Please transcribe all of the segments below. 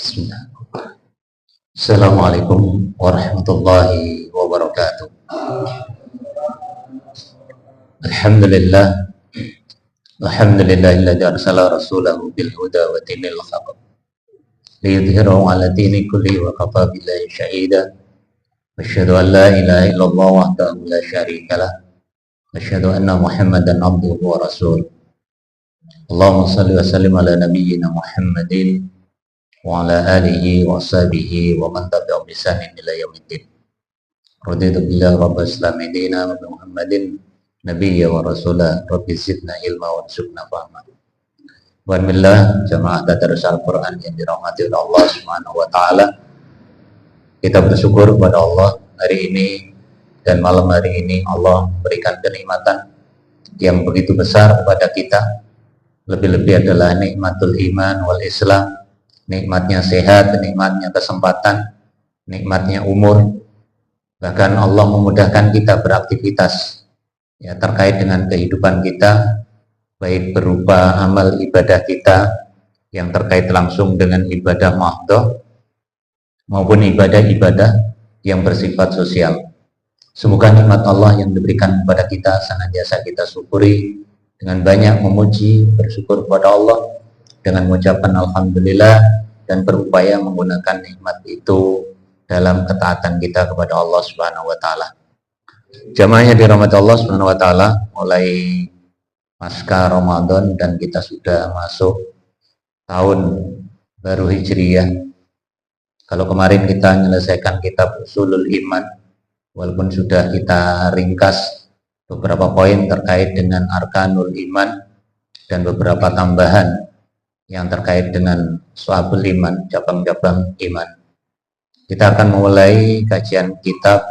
Bismillah. Assalamualaikum warahmatullahi wabarakatuh. Alhamdulillah. Alhamdulillahilladzi arsala rasulahu bil huda wa dinil haqq liyudhhirahu 'ala dini kulli wa kafa billahi shahida. Asyhadu an la ilaha illallah wahdahu la syarika lah. Asyhadu anna Muhammadan abduhu wa rasuluh. Allahumma shalli wa sallim ala nabiyyina Muhammadin wa ala alihi wa sahbihi wa man tabi'ahum bi ihsanin ila yaumiddin. Raditu billahi rabbil islami dina wa Muhammadin nabiyya wa rasulah. Rabbi zidna ilma wa rzuqna fahma. Alhamdulillah jamaah tadarus Al-Qur'an yang dirahmati oleh Allah Subhanahu wa taala. Kita bersyukur kepada Allah hari ini dan malam hari ini Allah memberikan kenikmatan yang begitu besar kepada kita. Lebih-lebih adalah nikmatul iman wal Islam, nikmatnya sehat, nikmatnya kesempatan, nikmatnya umur. Bahkan Allah memudahkan kita beraktivitas ya terkait dengan kehidupan kita, baik berupa amal ibadah kita yang terkait langsung dengan ibadah mahdhah maupun ibadah-ibadah yang bersifat sosial. Semoga nikmat Allah yang diberikan kepada kita senantiasa kita syukuri dengan banyak memuji, bersyukur kepada Allah dengan mengucapkan alhamdulillah dan berupaya menggunakan nikmat itu dalam ketaatan kita kepada Allah Subhanahu wa taala. Jamaahnya dirahmati Allah Subhanahu wa taala, mulai pasca Ramadan dan kita sudah masuk tahun baru Hijriyah. Kalau kemarin kita menyelesaikan kitab Ushulul Iman, walaupun sudah kita ringkas beberapa poin terkait dengan Arkanul Iman dan beberapa tambahan yang terkait dengan Syu'abul Iman, cabang-cabang iman. Kita akan memulai kajian kitab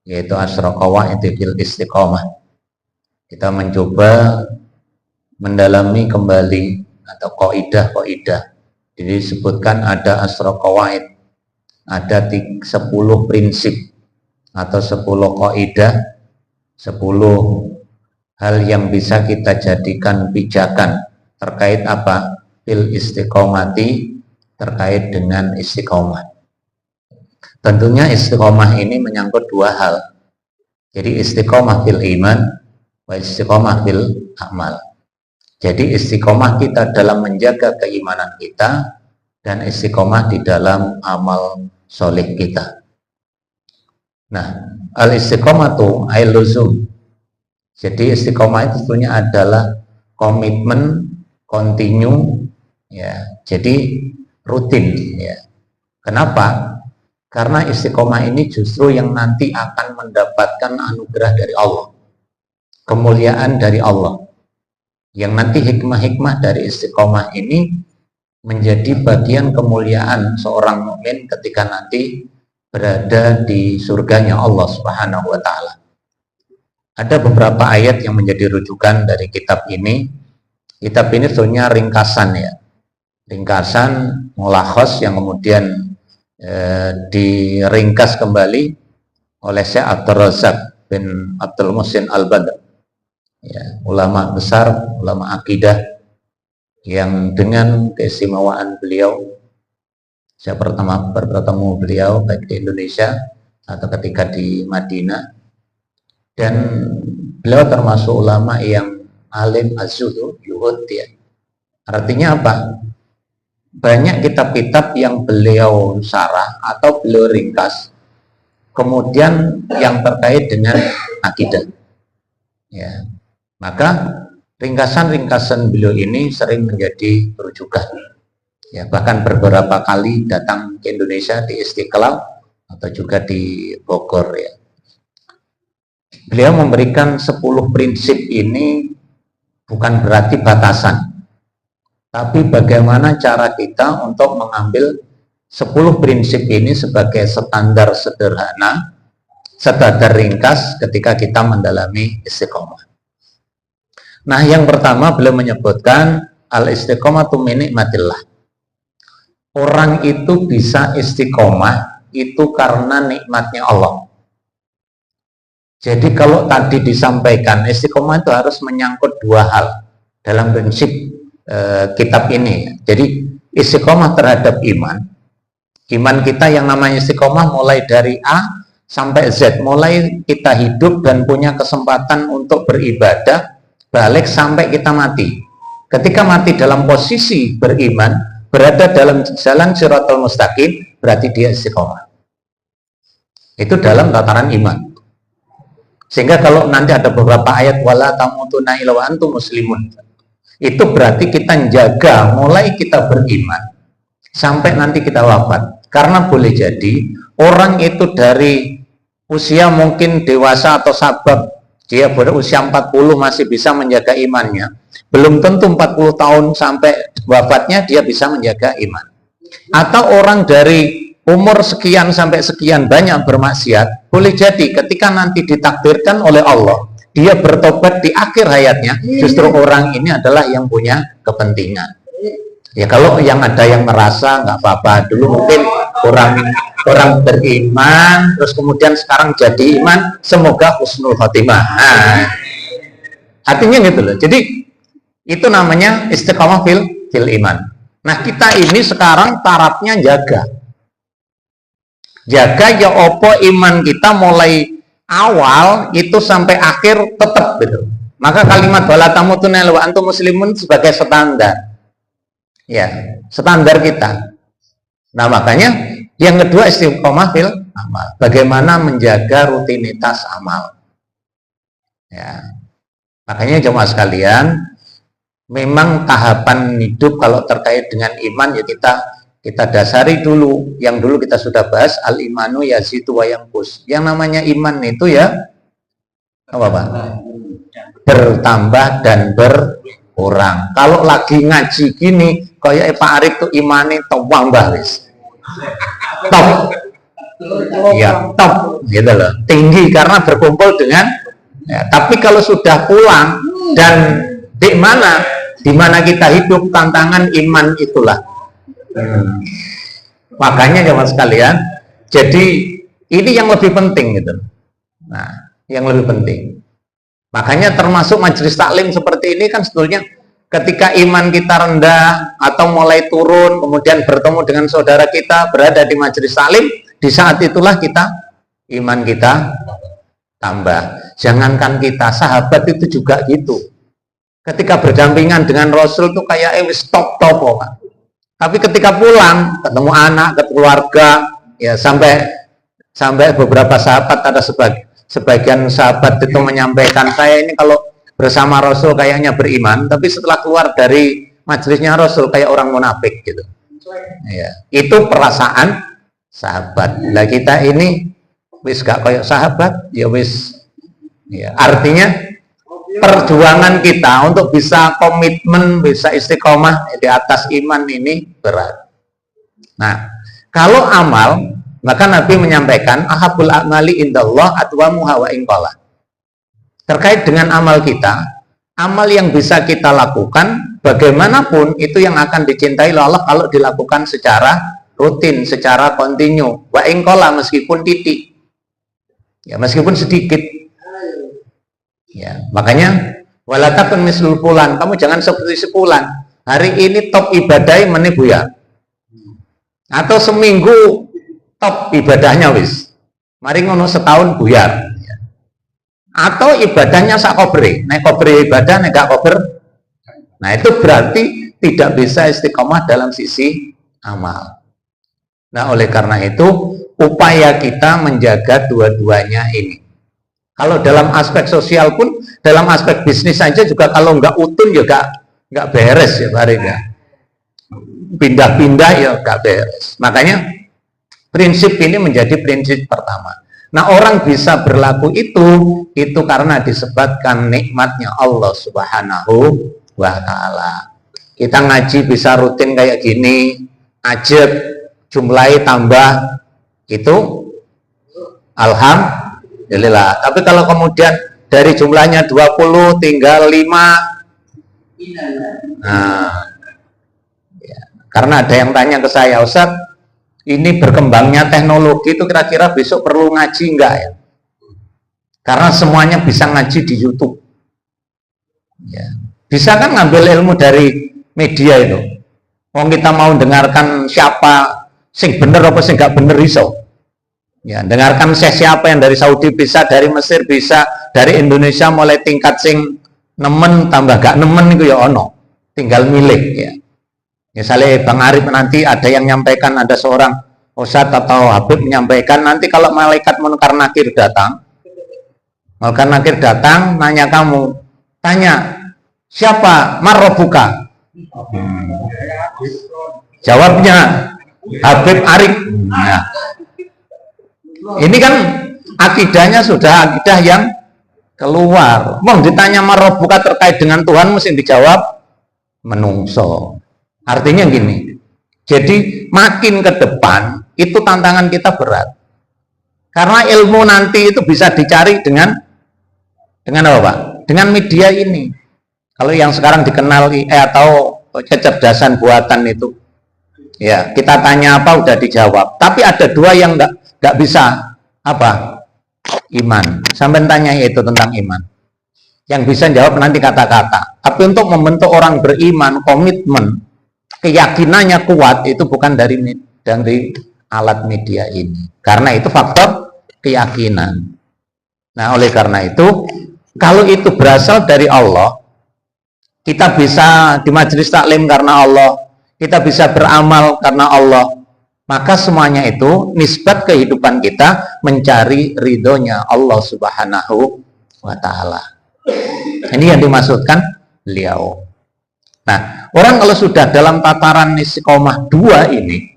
yaitu Asyra Qawaid fil Istiqomah. Kita mencoba mendalami kembali atau kaidah-kaidah. Jadi disebutkan ada Asyra Qawaid, ada 10 prinsip atau 10 kaidah, 10 hal yang bisa kita jadikan pijakan terkait apa? Fil istiqomati, terkait dengan istiqomah. Tentunya istiqomah ini menyangkut dua hal. Jadi istiqomah fil iman wa istiqomah fil amal. Jadi istiqomah kita dalam menjaga keimanan kita dan istiqomah di dalam amal soleh kita. Nah, al istiqomatu ay luzum. Jadi istiqomah itu tentunya adalah komitmen, kontinu, ya, jadi rutin, ya. Kenapa? Karena istiqomah ini justru yang nanti akan mendapatkan anugerah dari Allah, kemuliaan dari Allah, yang nanti hikmah-hikmah dari istiqomah ini menjadi bagian kemuliaan seorang mukmin ketika nanti berada di surganya Allah Subhanahu wa taala. Ada beberapa ayat yang menjadi rujukan dari kitab ini. Kitab ini sebenarnya ringkasan, ya, ringkasan mulakhos yang kemudian diringkas kembali oleh Syekh Abdul Razak bin Abdul Muhsin Al-Badr, ya, ulama besar, ulama akidah yang dengan keistimewaan beliau, saya pertama bertemu beliau baik di Indonesia atau ketika di Madinah, dan beliau termasuk ulama yang alim az-zuhud, ya. Artinya apa? Banyak kitab-kitab yang beliau syarah atau beliau ringkas, kemudian yang terkait dengan akidah, ya. Maka ringkasan-ringkasan beliau ini sering menjadi rujukan, ya. Bahkan beberapa kali datang ke Indonesia di Istiqlal atau juga di Bogor, ya. Beliau memberikan 10 prinsip ini bukan berarti batasan, tapi bagaimana cara kita untuk mengambil 10 prinsip ini sebagai standar sederhana, standar ringkas ketika kita mendalami istiqomah. Nah, yang pertama beliau menyebutkan al-istiqomatu min nikmatillah. Orang itu bisa istiqomah itu karena nikmatnya Allah. Jadi kalau tadi disampaikan istiqomah itu harus menyangkut dua hal dalam prinsip kitab ini. Jadi istiqomah terhadap iman Iman kita yang namanya istiqomah mulai dari A sampai Z, mulai kita hidup dan punya kesempatan untuk beribadah, balik sampai kita mati. Ketika mati dalam posisi beriman, berada dalam jalan Shiratal Mustaqim, berarti dia istiqomah. Itu dalam tataran iman. Sehingga kalau nanti ada beberapa ayat wala tamutunna illa wa antum muslimun, itu berarti kita jaga mulai kita beriman sampai nanti kita wafat. Karena boleh jadi orang itu dari usia mungkin dewasa atau sabab, dia berusia 40 masih bisa menjaga imannya. Belum tentu 40 tahun sampai wafatnya dia bisa menjaga iman. Atau orang dari umur sekian sampai sekian banyak bermaksiat, boleh jadi ketika nanti ditakdirkan oleh Allah, dia bertobat di akhir hayatnya, justru orang ini adalah yang punya kepentingan. Ya kalau yang ada yang merasa nggak apa-apa, dulu mungkin orang beriman, terus kemudian sekarang jadi iman, semoga husnul khotimah. Nah, artinya gitu loh. Jadi itu namanya istiqomah fil iman. Nah kita ini sekarang tarafnya jaga ya opo iman kita mulai awal itu sampai akhir tetap gitu. Maka kalimat wala tamutunna illa wa antum muslimun sebagai standar. Ya, standar kita. Nah, makanya yang kedua istiqomah fil amal. Bagaimana menjaga rutinitas amal. Ya. Makanya jemaah sekalian, memang tahapan hidup kalau terkait dengan iman ya kita dasari dulu. Yang dulu kita sudah bahas al-imanu yazidu wa yanqus. Yang namanya iman itu ya apa Pak? Bertambah dan berkurang. Kalau lagi ngaji gini, kayak Pak Arif tuh imane tambah wis. Top. Ya, top gitu loh. Tinggi karena berkumpul dengan ya, tapi kalau sudah pulang dan di mana kita hidup tantangan iman itulah. Makanya jemaah sekalian, jadi ini yang lebih penting gitu. Nah, yang lebih penting. Makanya termasuk majelis taklim seperti ini kan sebetulnya ketika iman kita rendah atau mulai turun, kemudian bertemu dengan saudara kita berada di majelis taklim, di saat itulah iman kita tambah. Jangankan kita, sahabat itu juga gitu. Ketika berdampingan dengan Rasul tuh kayak stop Pak. Tapi ketika pulang ketemu anak, ketemu keluarga, ya sampai beberapa sahabat, ada sebagian sahabat itu menyampaikan, saya ini kalau bersama Rasul kayaknya beriman, tapi setelah keluar dari majelisnya Rasul kayak orang munafik gitu. Ya, itu perasaan sahabat. Lah kita ini wis gak kayak sahabat, ya wis. Ya, artinya perjuangan kita untuk bisa komitmen, bisa istiqomah di atas iman ini berat. Nah, kalau amal, maka Nabi menyampaikan ahabul a'mali indallah atwamuha wa inqala. Terkait dengan amal kita, amal yang bisa kita lakukan bagaimanapun itu yang akan dicintai oleh Allah kalau dilakukan secara rutin, secara kontinu. Wa inqala, meskipun titik. Ya, meskipun sedikit. Ya, makanya walatakun mislul fulan, kamu jangan seperti sepulan. Hari ini top ibadah meneh buyar. Atau seminggu top ibadahnya wis. Mari ngono setahun buyar. Atau ibadahnya sak kobre, nek kobre ibadah, nek gak kober. Nah, itu berarti tidak bisa istiqomah dalam sisi amal. Nah, oleh karena itu upaya kita menjaga dua-duanya ini. Kalau dalam aspek sosial pun, dalam aspek bisnis saja juga kalau nggak utun ya nggak beres ya Pak ya. Pindah-pindah ya nggak beres. Makanya prinsip ini menjadi prinsip pertama. Nah, orang bisa berlaku itu karena disebabkan nikmatnya Allah Subhanahu wa Ta'ala. Kita ngaji bisa rutin kayak gini, ajib, jumlahnya tambah, itu alhamdulillah. Tapi kalau kemudian dari jumlahnya 20 tinggal 5, nah, ya, karena ada yang tanya ke saya, Ustaz, ini berkembangnya teknologi itu kira-kira besok perlu ngaji enggak ya? Karena semuanya bisa ngaji di YouTube. Ya. Bisa kan ngambil ilmu dari media itu. Kalau kita mau dengarkan siapa sing bener apa sing gak bener iso. Ya, dengarkan siapa yang dari Saudi bisa, dari Mesir bisa, dari Indonesia mulai tingkat sing nemen tambah gak nemen itu ya ono. Tinggal milih ya. Misalnya Bang Arif nanti ada yang nyampaikan, ada seorang Ustadz atau Habib menyampaikan, nanti kalau malaikat Munkar Nakir datang, nanya kamu, tanya, siapa Marrobuka? Jawabnya Habib Arif. Nah, ini kan akidahnya sudah akidah yang keluar. Mau ditanya Marrobuka terkait dengan Tuhan, mesti dijawab menungso. Artinya gini, jadi makin ke depan itu tantangan kita berat. Karena ilmu nanti itu bisa dicari dengan apa Pak? Dengan media ini. Kalau yang sekarang dikenal atau kecerdasan buatan itu, ya kita tanya apa udah dijawab. Tapi ada dua yang nggak bisa apa? Iman. Sampai tanya itu tentang iman. Yang bisa jawab nanti kata-kata. Tapi untuk membentuk orang beriman, komitmen, keyakinannya kuat itu bukan dari alat media ini. Karena itu faktor keyakinan. Nah, oleh karena itu, kalau itu berasal dari Allah, kita bisa di majelis taklim karena Allah, kita bisa beramal karena Allah, maka semuanya itu nisbat kehidupan kita mencari ridhonya Allah Subhanahu wa Ta'ala. Ini yang dimaksudkan beliau. Nah, orang kalau sudah dalam tataran istiqomah dua ini,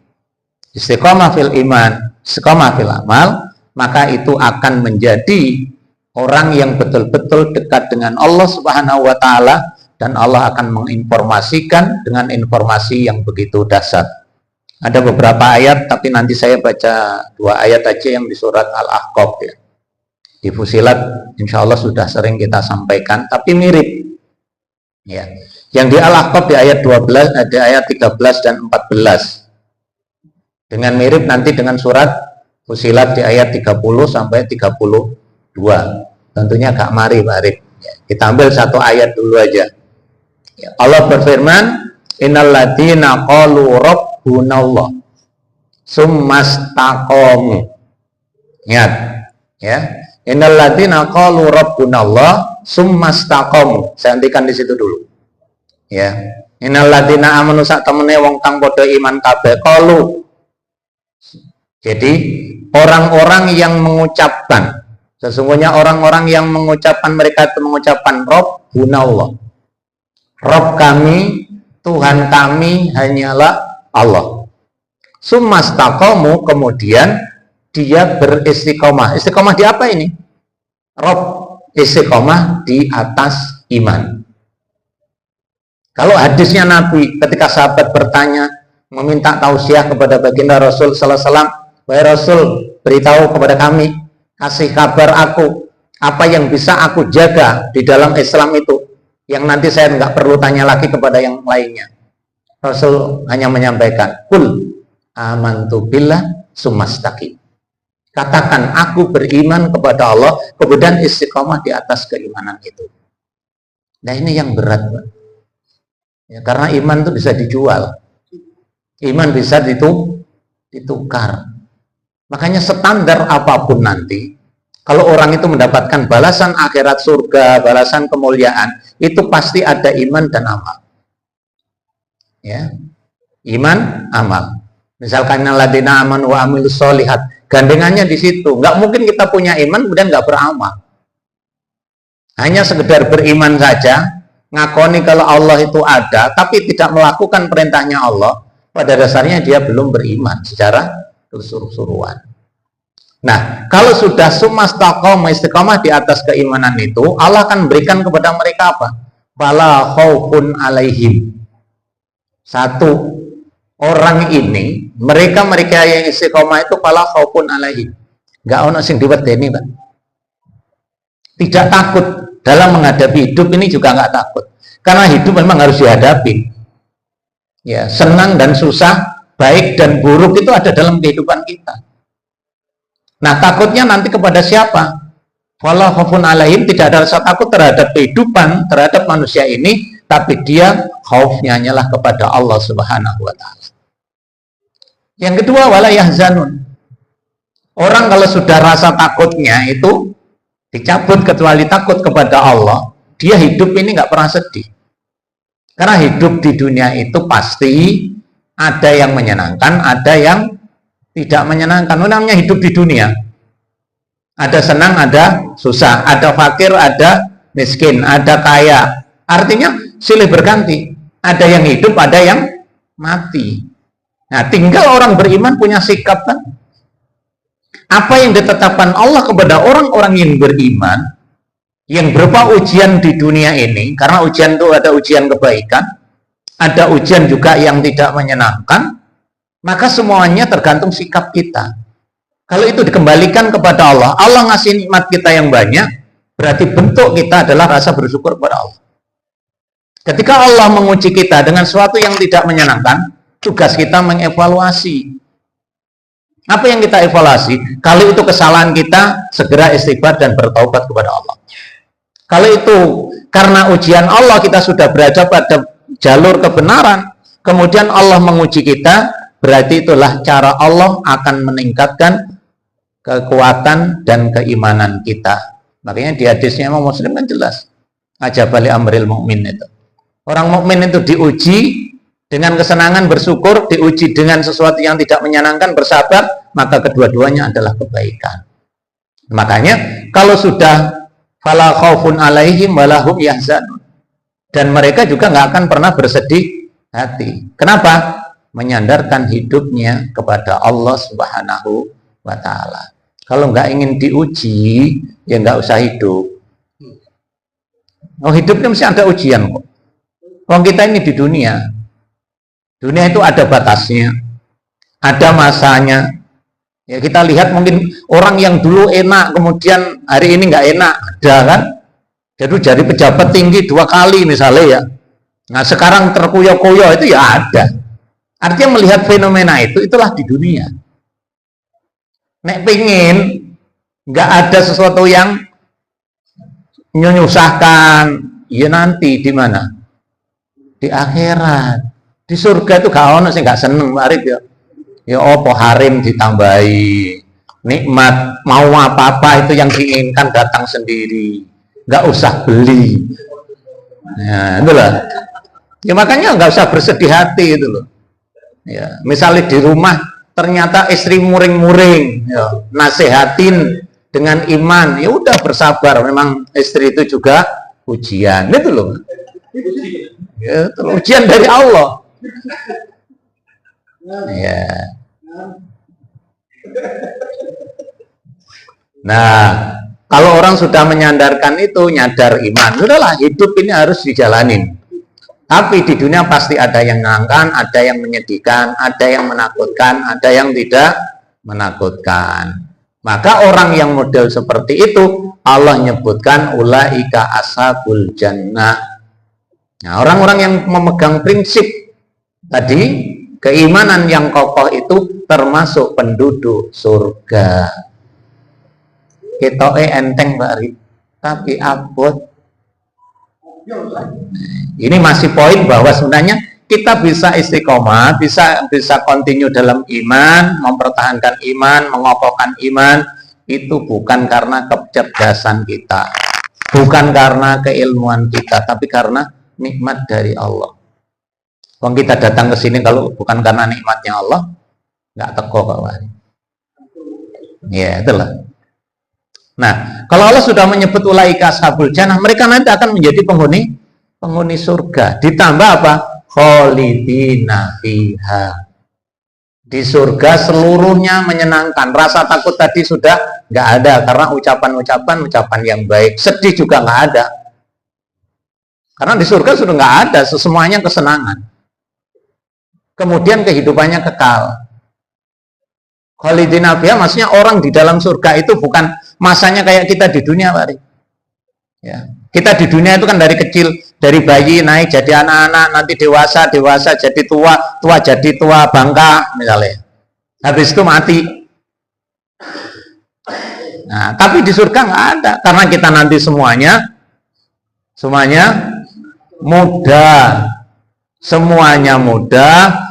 istiqomah fil iman, istiqomah fil amal, maka itu akan menjadi orang yang betul-betul dekat dengan Allah Subhanahu wa Ta'ala, dan Allah akan menginformasikan dengan informasi yang begitu dahsyat. Ada beberapa ayat, tapi nanti saya baca dua ayat aja yang di surat Al-Ahqaf ya. Di Fusilat insya Allah sudah sering kita sampaikan, tapi mirip ya. Yang di Al-Ahqaf di ayat 12, ada ayat 13 dan 14. Dengan mirip nanti dengan surat Fusilat di ayat 30 sampai 32. Tentunya gak mari Pak Arif. Ya, kita ambil satu ayat dulu aja. Ya, Allah berfirman, innalladzina qalu rabbunallah summastaqamu. Ingat, ya. Innalladzina qalu rabbunallah summastaqamu. Saya hentikan di situ dulu. Ya. Innalladzina amanu sak temene wong kang padha iman kabeh qalu. Jadi orang-orang yang mengucapkan, sesungguhnya orang-orang yang mengucapkan, mereka itu mengucapkan Rabbunallah, Rabb kami, Tuhan kami hanyalah Allah. Summastaqamu, kemudian dia beristiqomah. Istiqomah di apa ini? Rabb, istiqomah di atas iman. Kalau hadisnya Nabi ketika sahabat bertanya, meminta tausiah kepada baginda Rasul sallallahu alaihi wasallam, wahai Rasul, beritahu kepada kami, kasih kabar aku, apa yang bisa aku jaga di dalam Islam itu, yang nanti saya nggak perlu tanya lagi kepada yang lainnya. Rasul hanya menyampaikan, kul amantu billah summastaqim. Katakan, aku beriman kepada Allah, kemudian istiqomah di atas keimanan itu. Nah, ini yang berat, Pak. Ya, karena iman itu bisa dijual. Iman bisa ditukar. Makanya standar apapun nanti, kalau orang itu mendapatkan balasan akhirat surga, balasan kemuliaan, itu pasti ada iman dan amal. Ya, iman, amal. Misalkan alladzina amanu wa amilus sholihat, gandengannya di situ. Nggak mungkin kita punya iman kemudian nggak beramal. Hanya sekedar beriman saja, ngakoni kalau Allah itu ada, tapi tidak melakukan perintahnya Allah, pada dasarnya dia belum beriman secara suruh-suruhan. Nah, kalau sudah summastaqamah, istiqamah di atas keimanan itu, Allah akan berikan kepada mereka apa? Fala khaufun alaihim. Satu, orang ini, mereka yang istiqamah itu fala khaufun alaihim. Enggak ono sing diwedeni, Pak. Tidak takut dalam menghadapi hidup ini, juga enggak takut. Karena hidup memang harus dihadapi. Ya, senang dan susah, baik dan buruk itu ada dalam kehidupan kita. Nah, takutnya nanti kepada siapa? Wala khaufun alaihim, tidak ada rasa takut terhadap kehidupan, terhadap manusia ini, tapi dia khaufnya hanyalah kepada Allah Subhanahu wa Ta'ala. Yang kedua, wala yahzanun. Orang kalau sudah rasa takutnya itu dicabut kecuali takut kepada Allah, dia hidup ini nggak pernah sedih. Karena hidup di dunia itu pasti ada yang menyenangkan, ada yang tidak menyenangkan. Namanya hidup di dunia. Ada senang, ada susah, ada fakir, ada miskin, ada kaya. Artinya silih berganti. Ada yang hidup, ada yang mati. Nah, tinggal orang beriman punya sikap kan. Apa yang ditetapkan Allah kepada orang-orang yang beriman, yang berupa ujian di dunia ini, karena ujian itu ada ujian kebaikan, ada ujian juga yang tidak menyenangkan, maka semuanya tergantung sikap kita. Kalau itu dikembalikan kepada Allah, Allah ngasih nikmat kita yang banyak, berarti bentuk kita adalah rasa bersyukur kepada Allah. Ketika Allah menguji kita dengan sesuatu yang tidak menyenangkan, tugas kita mengevaluasi. Apa yang kita evaluasi? Kalau itu kesalahan kita, segera istighfar dan bertaubat kepada Allah. Kalau itu karena ujian Allah, kita sudah berada pada jalur kebenaran, kemudian Allah menguji kita, berarti itulah cara Allah akan meningkatkan kekuatan dan keimanan kita. Makanya di hadisnya Imam Muslim kan jelas, ajabali amril mukmin itu. Orang mukmin itu diuji dengan kesenangan bersyukur, diuji dengan sesuatu yang tidak menyenangkan bersabar, maka kedua-duanya adalah kebaikan. Makanya kalau sudah fala khaufun alaihim walahum yahzanun, dan mereka juga nggak akan pernah bersedih hati. Kenapa? Menyandarkan hidupnya kepada Allah Subhanahu wa ta'ala. Kalau nggak ingin diuji, ya nggak usah hidup. Oh, hidupnya mesti ada ujian kok. Kalau kita ini di dunia itu ada batasnya, ada masanya. Ya, kita lihat mungkin orang yang dulu enak, kemudian hari ini nggak enak, ada kan? Jadi pejabat tinggi 2 kali misalnya ya. Nah sekarang terkoyo-koyo itu ya ada. Artinya melihat fenomena itu, itulah di dunia. Nek pengen nggak ada sesuatu yang menyusahkan, ya nanti di mana? Di akhirat. Di surga itu gak ono sing gak seneng Pak Arif ya. Ya opo harim ditambahi, nikmat mau apa-apa itu yang diinginkan datang sendiri, nggak usah beli. Ya, itu loh. Ya makanya nggak usah bersedih hati itu loh. Ya, misalnya di rumah ternyata istri muring-muring, ya, nasehatin dengan iman, ya udah bersabar. Memang istri itu juga ujian, itu loh. Ya, itu loh, ujian dari Allah. Ya. Nah, kalau orang sudah menyandarkan itu, nyadar iman, sudahlah hidup ini harus dijalanin. Tapi di dunia pasti ada yang menyenangkan, ada yang menyedihkan, ada yang menakutkan, ada yang tidak menakutkan. Maka orang yang model seperti itu Allah nyebutkan ulaika ashabul jannah. Nah, orang-orang yang memegang prinsip tadi, keimanan yang kokoh itu termasuk penduduk surga. Ketoke enteng Mbak Ri, tapi abot. Ini masih poin bahwa sebenarnya kita bisa istiqomah, bisa continue dalam iman, mempertahankan iman, mengokohkan iman, itu bukan karena kecerdasan kita, bukan karena keilmuan kita, tapi karena nikmat dari Allah. Kalau kita datang ke sini kalau bukan karena nikmatnya Allah, nggak teko kawan. Ya itulah. Nah, kalau Allah sudah menyebut ulaika ashabul jannah, mereka nanti akan menjadi penghuni surga. Ditambah apa? Kholidina fiha. Di surga seluruhnya menyenangkan. Rasa takut tadi sudah nggak ada karena ucapan yang baik. Sedih juga nggak ada. Karena di surga sudah nggak ada, semuanya kesenangan. Kemudian kehidupannya kekal. Kholidina fiha maksudnya orang di dalam surga itu bukan masanya kayak kita di dunia, Pak. Ya. Kita di dunia itu kan dari kecil, dari bayi naik jadi anak-anak, nanti dewasa jadi tua jadi tua bangka misalnya. Habis itu mati. Nah, tapi di surga nggak ada, karena kita nanti semuanya muda,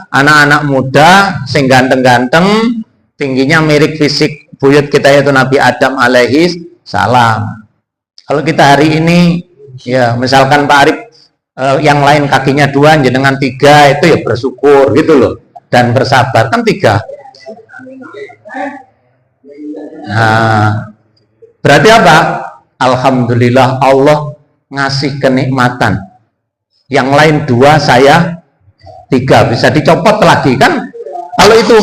anak-anak muda sing ganteng-ganteng, tingginya mirip fisik buyut kita yaitu Nabi Adam alaihi salam. Kalau kita hari ini, ya misalkan Pak Arif yang lain kakinya 2, jenengan 3, itu ya bersyukur gitu loh, dan bersabar kan 3. Nah, berarti apa? Alhamdulillah Allah ngasih kenikmatan. Yang lain 2, saya 3, bisa dicopot lagi kan? Kalau itu,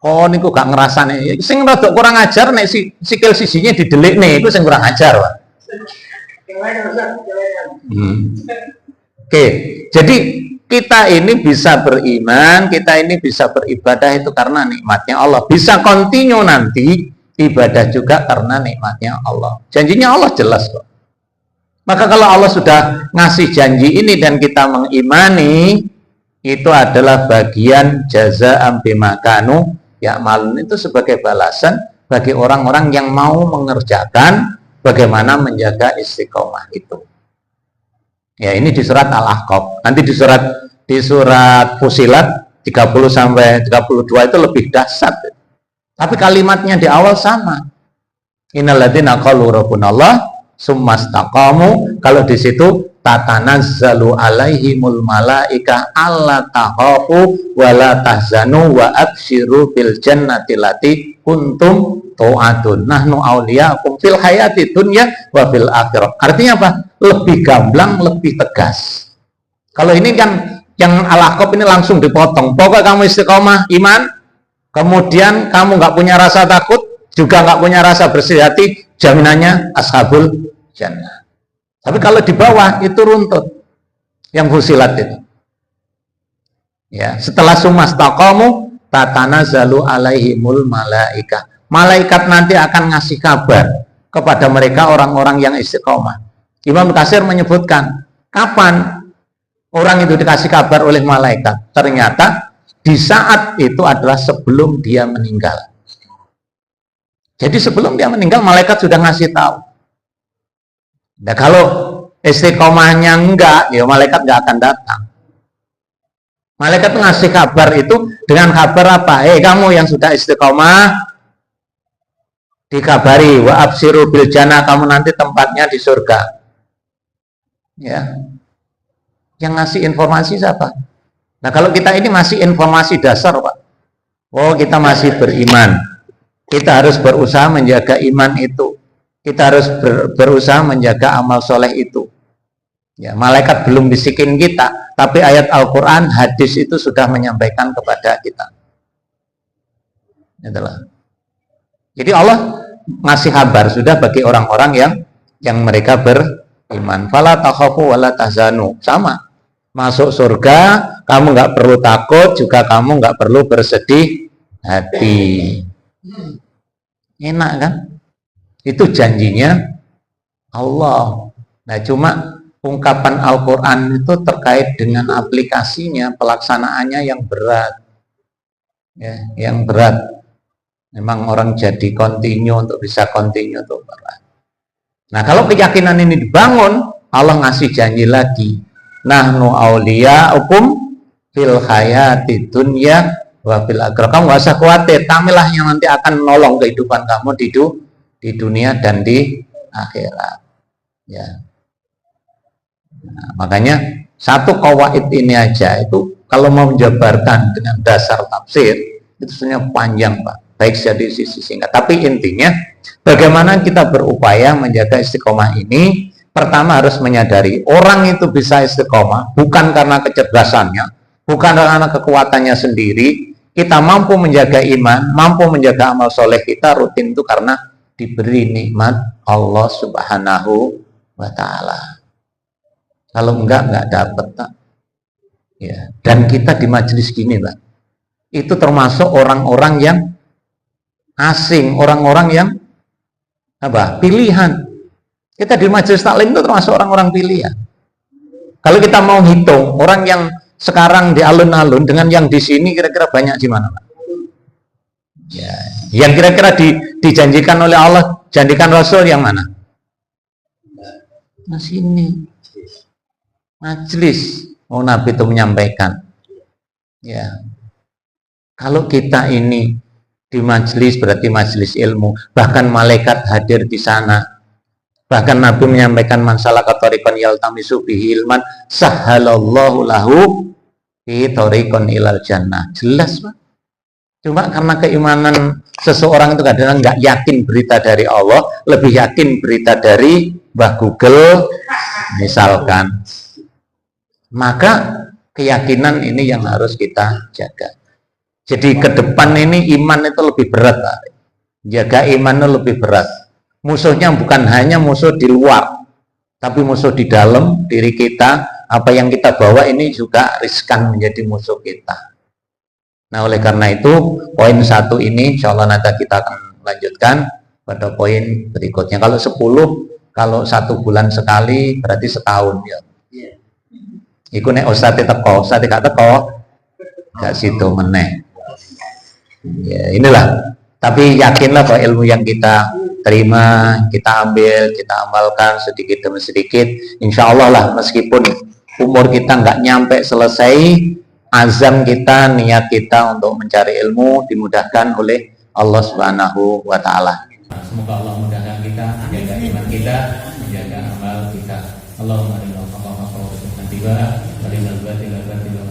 oh niku gak ngerasane, sing rada kurang ajar nek sikil sisinya didelik nih, itu sing kurang ajar, Pak. Oke, jadi kita ini bisa beriman, kita ini bisa beribadah itu karena nikmatnya Allah. Bisa continue nanti ibadah juga karena nikmatnya Allah. Janjinya Allah jelas kok. Maka kalau Allah sudah ngasih janji ini dan kita mengimani, itu adalah bagian jazaa'an bima kanu ya'malun, itu sebagai balasan bagi orang-orang yang mau mengerjakan bagaimana menjaga istiqomah itu. Ya, ini di surat Al-Ahqaf. Nanti di surat Fusilat 30 sampai 32 itu lebih dahsyat. Tapi kalimatnya di awal sama. Innalladzina qalu rabbunallah summastaqamu. Kalau di situ tatanazzalu alaihimul malaika alla takhafu wa la tahzanu wa absyiru bil jannati lati kuntum tu'adun. Nahnu awliya'akum fil hayati dunya wa fil akhirah. Artinya apa? Lebih gamblang, lebih tegas. Kalau ini kan yang Al-Ahqaf ini langsung dipotong. Pokoknya kamu istiqomah iman, kemudian kamu nggak punya rasa takut, juga nggak punya rasa bersih hati, jaminannya ashabul jannah. Tapi kalau di bawah itu runtut, yang Fusilat itu. Ya, setelah sumastaqamu tatanazzalu alaihimul malaika. Malaikat nanti akan ngasih kabar kepada mereka orang-orang yang istiqomah. Imam Katsir menyebutkan kapan orang itu dikasih kabar oleh malaikat. Ternyata di saat itu adalah sebelum dia meninggal. Jadi sebelum dia meninggal malaikat sudah ngasih tahu. Nah, kalau istiqomahnya enggak, ya malaikat enggak akan datang. Malaikat ngasih kabar itu dengan kabar apa? Kamu yang sudah istiqomah, dikabari wa absiru bil jannah, kamu nanti tempatnya di surga. Ya. Yang ngasih informasi siapa? Nah, kalau kita ini masih informasi dasar, Pak. Oh, kita masih beriman. Kita harus berusaha menjaga iman itu. Kita harus berusaha menjaga amal soleh itu. Ya, malaikat belum bisikin kita, tapi ayat Al-Quran, hadis itu sudah menyampaikan kepada kita. Itulah. Jadi Allah ngasih kabar sudah bagi orang-orang yang mereka beriman. Fala takhafu wala tahzanu. Sama. Masuk surga, kamu nggak perlu takut, juga kamu nggak perlu bersedih hati. Enak kan? Itu janjinya Allah. Nah, cuma ungkapan Al-Quran itu terkait dengan aplikasinya, pelaksanaannya yang berat. Ya, yang berat. Memang orang jadi continue untuk bisa continue itu berat. Nah, kalau keyakinan ini dibangun, Allah ngasih janji lagi. Nahnu awliya'ukum fil hayati dunya wa fil akhirah. Kamu gak usah khawatir, kamilah yang nanti akan menolong kehidupan kamu di dunia dan di akhirat. Ya. Nah, makanya satu qawaid ini aja itu kalau mau menjabarkan dengan dasar tafsir itu sebenarnya panjang, Pak. Baik dari sisi singkat. Tapi intinya bagaimana kita berupaya menjaga istiqomah ini. Pertama harus menyadari orang itu bisa istiqomah bukan karena kecerdasannya, bukan karena kekuatannya sendiri. Kita mampu menjaga iman, mampu menjaga amal soleh kita rutin itu karena diberi nikmat Allah Subhanahu wa Ta'ala. Kalau enggak dapat, tak. Ya. Dan kita di majelis gini, Pak, itu termasuk orang-orang yang asing, orang-orang yang apa? Pilihan. Kita di majelis taklim itu termasuk orang-orang pilihan. Kalau kita mau hitung orang yang sekarang di alun-alun dengan yang di sini kira-kira banyak di mana, Pak? Ya, yang kira-kira dijanjikan oleh Allah, janjikan Rasul yang mana? Nah, sini. Majelis. Oh, Nabi itu menyampaikan Ya. Kalau kita ini di majelis berarti majelis ilmu, bahkan malaikat hadir di sana. Bahkan Nabi menyampaikan masalah katorikon yaltamisu bihi ilman sahalallahu lahu fi thoriqon ilal jannah. Jelas, Pak. Cuma karena keimanan seseorang itu kadang nggak yakin berita dari Allah, lebih yakin berita dari Mbah Google misalkan. Maka keyakinan ini yang harus kita jaga. Jadi ke depan ini iman itu lebih berat, Pak. Jaga iman itu lebih berat. Musuhnya bukan hanya musuh di luar, tapi musuh di dalam diri kita. Apa yang kita bawa ini juga riskan menjadi musuh kita. Nah, oleh karena itu, poin 1 ini insya Allah nanti kita akan lanjutkan pada poin berikutnya. Kalau 10, kalau 1 bulan sekali berarti setahun ya. Iku nek ustadz teko, ustadz gak teko, gak situ meneh. Ya, inilah. Tapi yakinlah bahwa ilmu yang kita terima, kita ambil, kita amalkan sedikit demi sedikit. Insya Allah lah, meskipun umur kita nggak nyampe selesai, azam kita, niat kita untuk mencari ilmu dimudahkan oleh Allah Subhanahu wa Ta'ala. Semoga Allah mudahkan kita, menjaga iman kita, menjaga amal kita. Allahumma inna tiba warinal batila batila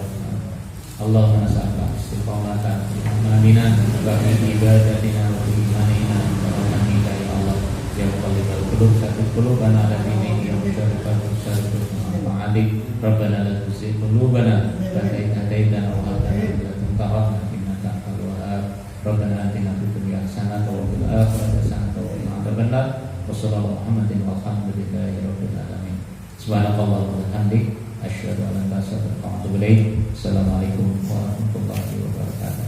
Allahumma nas'aluka istiqamatan amanina wa ibadatina wa imanina wa amina ya Allah ya muqallibal qulub sabbit qulubana ala dinik ya mujarribal musyarrif ma'alik rabbana la tuzigh qulubana ba'da idh hadaytana wa hab lana min ladunka rahmatan innaka antal wahhab rabbana atina fid dunya hasanatan wa fil akhirati hasanatan wa qina adzabannar wa sallallahu Muhammadin walhamdulillahi rabbil alamin subhanakallahumma wa bihamdika asyhadu an la ilaha illa anta astaghfiruka wa atubu ilaik. Assalamualaikum warahmatullahi wabarakatuh.